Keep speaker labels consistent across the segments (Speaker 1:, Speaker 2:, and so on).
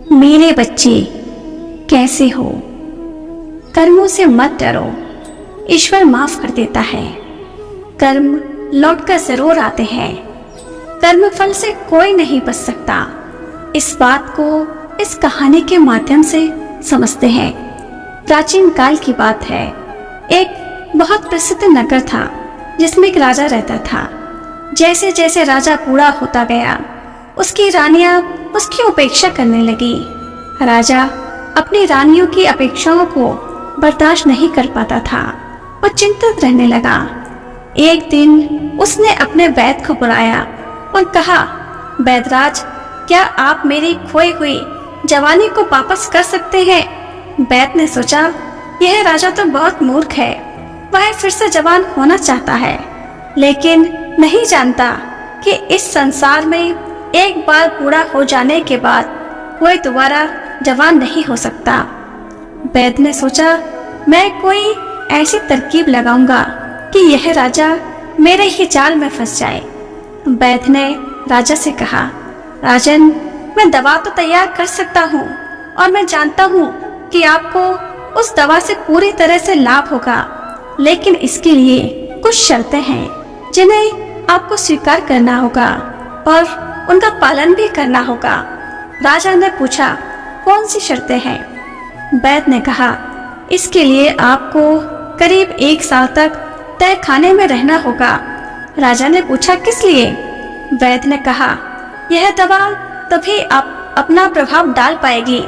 Speaker 1: मेरे बच्चे कैसे हो? कर्मों से मत डरो, ईश्वर माफ कर देता है। कर्म लौटकर जरूर आते हैं। कर्म फल से कोई नहीं बच सकता। इस बात को इस कहानी के माध्यम से समझते हैं। प्राचीन काल की बात है। एक बहुत प्रसिद्ध नगर था जिसमें एक राजा रहता था। जैसे जैसे राजा बूढ़ा होता गया, उसकी रानियां उसकी उपेक्षा करने लगी। राजा अपनी रानियों की अपेक्षाओं को बर्दाश्त नहीं कर पाता था। वो चिंतित रहने लगा। एक दिन उसने अपने वैद्य को बुलाया और कहा, वैद्यराज, क्या आप मेरी खोई हुई जवानी को वापस कर सकते हैं? वैद्य ने सोचा, यह राजा तो बहुत मूर्ख है। वह फिर से जवान होना चाहता है, लेकिन नहीं जानता कि इस संसार में एक बार बूढ़ा हो जाने के बाद कोई दोबारा जवान नहीं हो सकता। वैद्य ने सोचा, मैं कोई ऐसी तरकीब लगाऊंगा कि यह राजा मेरे ही जाल में फंस जाए। वैद्य ने राजा से कहा, राजन, मैं दवा तो तैयार कर सकता हूँ और मैं जानता हूँ कि आपको उस दवा से पूरी तरह से लाभ होगा, लेकिन इसके लिए कुछ शर्तें हैं जिन्हें आपको स्वीकार करना होगा और उनका पालन भी करना होगा। राजा ने पूछा, कौन सी शर्तें हैं? वैद्य ने कहा, इसके लिए आपको करीब 1 साल तक तय खाने में रहना होगा। राजा ने पूछा, किस लिए? वैद्य ने कहा, यह दवा तभी आप अपना प्रभाव डाल पाएगी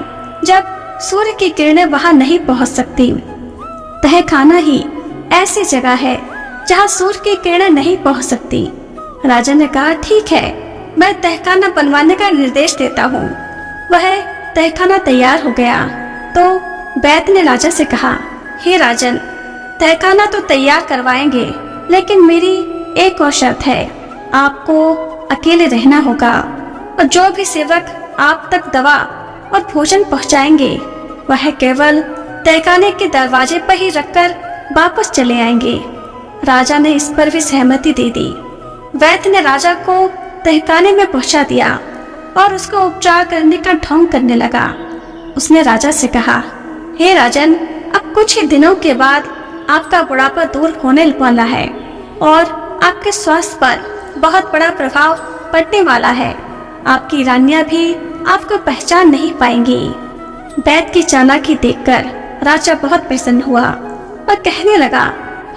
Speaker 1: जब सूर्य की किरणें वहां नहीं पहुंच सकती। तह खाना ही ऐसी जगह है जहां सूर्य की किरणें नहीं पहुंच सकती। राजा ने कहा, ठीक है, मैं तहखाना बनवाने का निर्देश देता हूँ। वह तहखाना तैयार हो गया तो वैद्य ने राजा से कहा, हे राजन, तहखाना तो तैयार करवाएंगे, लेकिन मेरी एक और शर्त है। आपको अकेले रहना होगा और जो भी सेवक आप तक दवा और भोजन पहुँचाएंगे वह केवल तहखाने के दरवाजे पर ही रखकर वापस चले आएंगे। राजा ने इस पर भी सहमति दे दी। वैद्य ने राजा को तहखाने में पहुंचा दिया और उसको उपचार करने का ढोंग करने लगा। उसने राजा से कहा, हे राजन, अब कुछ ही दिनों के बाद आपका बुढ़ापा दूर होने वाला है और आपके स्वास्थ्य पर बहुत बड़ा प्रभाव पड़ने वाला है। आपकी रानियां भी आपको पहचान नहीं पाएंगी। वैद्य की चालाकी देखकर राजा बहुत प्रसन्न हुआ और कहने लगा,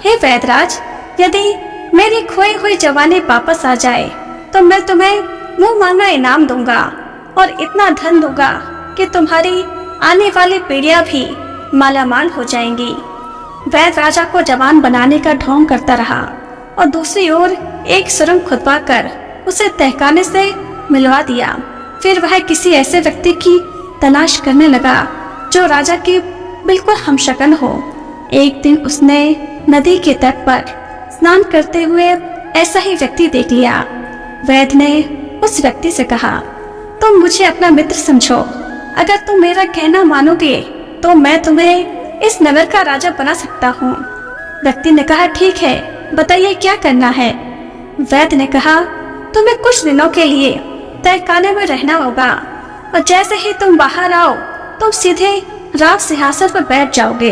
Speaker 1: हे वैद्यराज, यदि मेरी खोई हुई जवानी वापस आ जाए तो मैं तुम्हें मुंह मांगा इनाम दूंगा और इतना धन दूंगा कि तुम्हारी आने वाली पीढ़ियां भी मालामाल हो जाएंगी। वैद्य राजा को जवान बनाने का ढोंग करता रहा और दूसरी ओर एक सुरंग खुदवा कर उसे तहखाने से मिलवा दिया। फिर वह किसी ऐसे व्यक्ति की तलाश करने लगा जो राजा की बिल्कुल हमशक्ल हो। एक दिन उसने नदी के तट पर स्नान करते हुए ऐसा ही व्यक्ति देख लिया। वैद्य ने उस व्यक्ति से कहा, तुम मुझे अपना मित्र समझो। अगर तुम मेरा कहना मानोगे तो मैं तुम्हें इस नगर का राजा बना सकता हूँ। व्यक्ति ने कहा, ठीक है, बताइए क्या करना है? वैद्य ने कहा, तुम्हें कुछ दिनों के लिए तहखाने में रहना होगा और जैसे ही तुम बाहर आओ तुम सीधे राज सिंहासन पर बैठ जाओगे।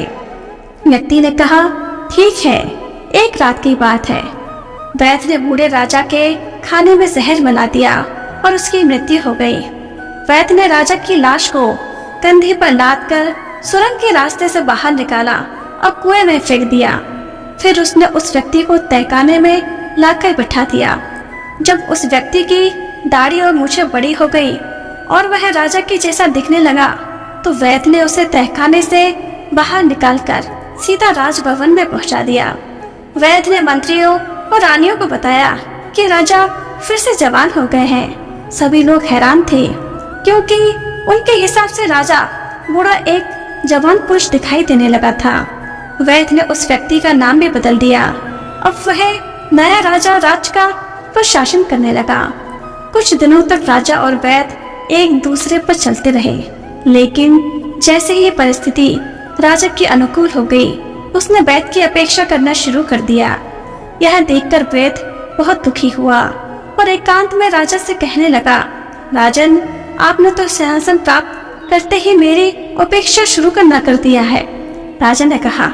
Speaker 1: व्यक्ति ने कहा, ठीक है। एक रात की बात है। वैद्य ने बूढ़े राजा के खाने में जहर मिला दिया और उसकी मृत्यु हो गई। वैद्य ने राजा की लाश को कंधे पर लाद कर सुरंग के रास्ते से बाहर निकाला और कुएं में फेंक दिया। फिर उसने उस व्यक्ति को तहखाने में लाकर बिठा दिया। जब उस व्यक्ति की दाढ़ी और मूछें बड़ी हो गई और वह राजा के जैसा दिखने लगा तो वैद्य ने उसे तहखाने से बाहर निकालकर सीधा राजभवन में पहुंचा दिया। वैद्य ने मंत्रियों और रानियों को बताया कि राजा फिर से जवान हो गए हैं। सभी लोग हैरान थे क्योंकि उनके हिसाब से राजा बूढ़ा एक जवान पुरुष दिखाई देने लगा था। वैद्य ने उस व्यक्ति का नाम भी बदल दिया। अब वह नया राजा राज का प्रशासन करने लगा। कुछ दिनों तक राजा और वैद्य एक दूसरे पर चलते रहे, लेकिन जैसे ही परिस्थिति राजा की अनुकूल हो गई उसने वैद्य की अपेक्षा करना शुरू कर दिया। यह देखकर वैद्य बहुत दुखी हुआ और एकांत में राजा से कहने लगा, राजन, आपने तो सिंहासन प्राप्त करते ही मेरी उपेक्षा शुरू करना कर दिया है। राजा ने कहा,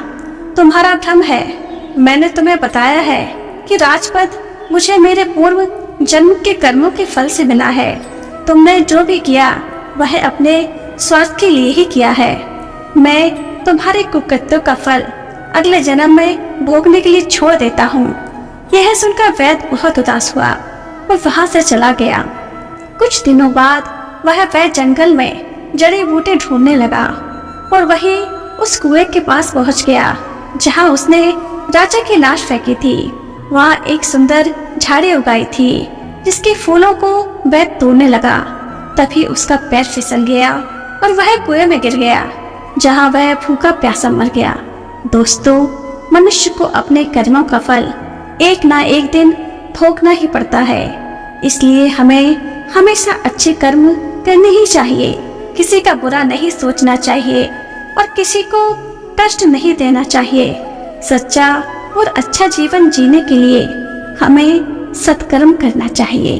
Speaker 1: तुम्हारा भ्रम है। मैंने तुम्हें बताया है कि राजपद मुझे मेरे पूर्व जन्म के कर्मों के फल से मिला है। तुमने जो भी किया वह अपने स्वार्थ के लिए ही किया है। मैं तुम्हारे कुकृत्यों का फल अगले जन्म में भोगने के लिए छोड़ देता हूँ। यह सुनकर वैद्य बहुत उदास हुआ और वहां से चला गया। कुछ दिनों बाद वह वैद्य जंगल में जड़ी बूटी ढूंढने लगा और वहीं उस कुएं के पास पहुंच गया जहां उसने राजा की लाश फेंकी थी। वहां एक सुंदर झाड़ी उगाई थी जिसके फूलों को वैद्य तोड़ने लगा। तभी उसका पैर फिसल गया और वह कुएं में गिर गया जहां वह भूखा प्यासा मर गया। दोस्तों, मनुष्य को अपने कर्मों का फल एक ना एक दिन भोगना ही पड़ता है। इसलिए हमें हमेशा अच्छे कर्म करने ही चाहिए। किसी का बुरा नहीं सोचना चाहिए और किसी को कष्ट नहीं देना चाहिए। सच्चा और अच्छा जीवन जीने के लिए हमें सत्कर्म करना चाहिए।